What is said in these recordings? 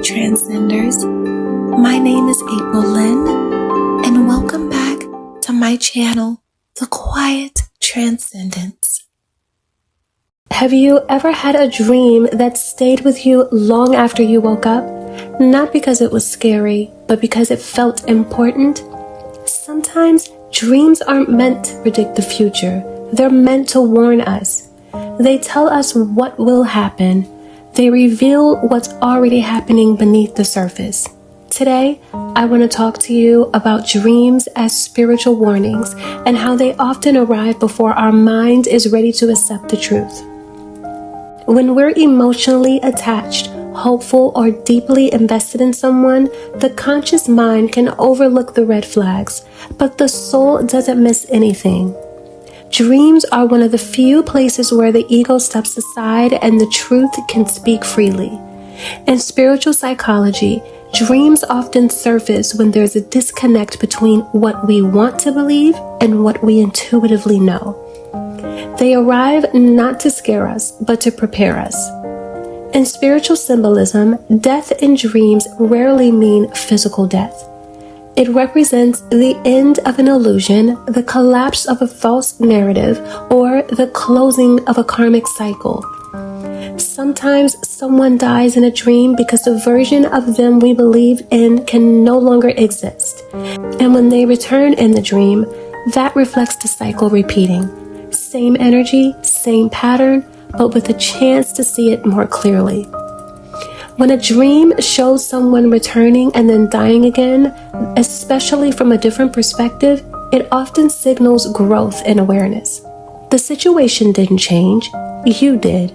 Transcenders. My name is April Lynn, and welcome back to my channel, The Quiet Transcendence. Have you ever had a dream that stayed with you long after you woke up? Not because it was scary, but because it felt important? Sometimes dreams aren't meant to predict the future. They're meant to warn us. They tell us what will happen. They reveal what's already happening beneath the surface. Today, I want to talk to you about dreams as spiritual warnings and how they often arrive before our mind is ready to accept the truth. When we're emotionally attached, hopeful, or deeply invested in someone, the conscious mind can overlook the red flags, but the soul doesn't miss anything. Dreams are one of the few places where the ego steps aside and the truth can speak freely. In spiritual psychology, dreams often surface when there's a disconnect between what we want to believe and what we intuitively know. They arrive not to scare us, but to prepare us. In spiritual symbolism, death in dreams rarely mean physical death. It represents the end of an illusion, the collapse of a false narrative, or the closing of a karmic cycle. Sometimes someone dies in a dream because the version of them we believed in can no longer exist. And when they return in the dream, that reflects the cycle repeating. Same energy, same pattern, but with a chance to see it more clearly. When a dream shows someone returning and then dying again, especially from a different perspective, it often signals growth and awareness. The situation didn't change, you did.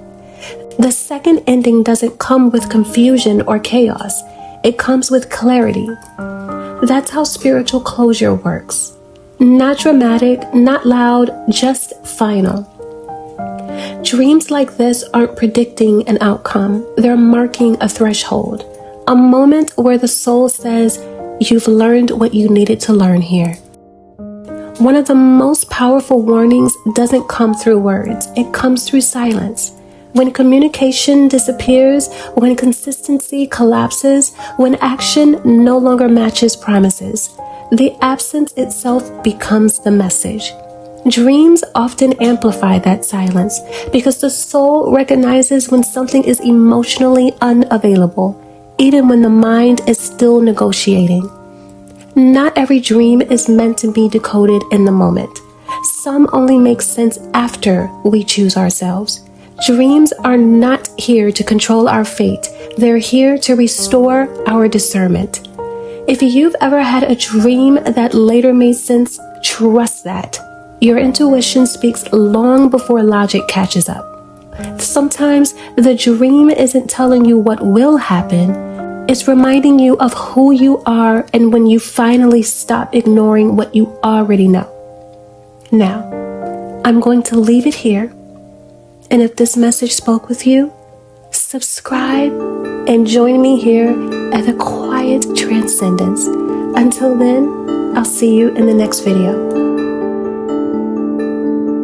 The second ending doesn't come with confusion or chaos, it comes with clarity. That's how spiritual closure works. Not dramatic, not loud, just final. Dreams like this aren't predicting an outcome, they're marking a threshold, a moment where the soul says, "You've learned what you needed to learn here." One of the most powerful warnings doesn't come through words, it comes through silence. When communication disappears, when consistency collapses, when action no longer matches promises, the absence itself becomes the message. Dreams often amplify that silence because the soul recognizes when something is emotionally unavailable, even when the mind is still negotiating. Not every dream is meant to be decoded in the moment. Some only make sense after we choose ourselves. Dreams are not here to control our fate. They're here to restore our discernment. If you've ever had a dream that later made sense, trust that. Your intuition speaks long before logic catches up. Sometimes the dream isn't telling you what will happen, it's reminding you of who you are and when you finally stop ignoring what you already know. Now, I'm going to leave it here, and if this message spoke with you, subscribe and join me here at The Quiet Transcendence. Until then, I'll see you in the next video.